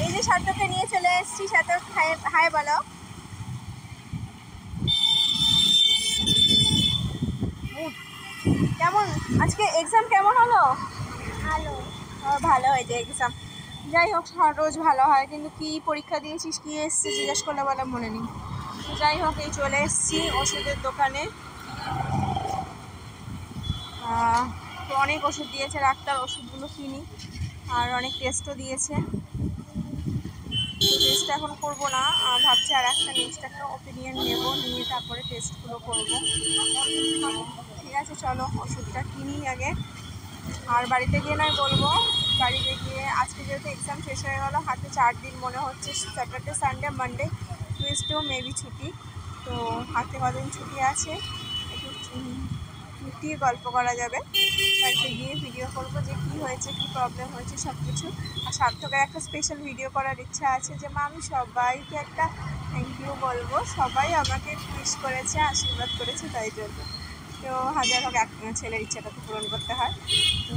এই যে সার্থককে নিয়ে চলে এসেছি। সার্থক হাই হাই বলো। কেমন আজকে এক্সাম কেমন হলো? ভালো। ভালো হয়েছে এক্সাম। যাই হোক, রোজ ভালো হয়, কিন্তু কি পরীক্ষা দিয়েছিস, কি এসছে জিজ্ঞেস করলে বলে মনে নেই। তো যাই হোক, এই চলে এসেছি ওষুধের দোকানে। তো অনেক ওষুধ দিয়েছে ডাক্তার, ওষুধগুলো কিনি। আর অনেক টেস্টও দিয়েছে। টেস্ট এখন করবো না, ভাবছি আর একটা নেক্সট একটা ওপিনিয়ন নেব, নিয়ে তারপরে টেস্টগুলো করব। ঠিক আছে, চলো ওষুধটা কিনি আগে, আর বাড়িতে গিয়ে নয় বলবো। বাড়িতে গিয়ে আজকে যেহেতু এক্সাম শেষ হয়ে গেলো, হাতে 4 দিন মনে হচ্ছে, স্যাটারডে সানডে মানডে টিউসডেও মেবি ছুটি। তো হাতে কদিন ছুটি আছে, একটু দিয়ে গল্প করা যাবে। বাড়িতে গিয়ে ভিডিও করবো যে কী হয়েছে, কী প্রবলেম হয়েছে সব কিছু। আর সার্থকের একটা স্পেশাল ভিডিও করার ইচ্ছা আছে, যে মা আমি সবাইকে একটা থ্যাংক ইউ বলবো, সবাই আমাকে উইশ করেছে, আশীর্বাদ করেছে, তাই জন্য। তো হাজার হোক এক ছেলের ইচ্ছাটা তো পূরণ করতে হয়। তো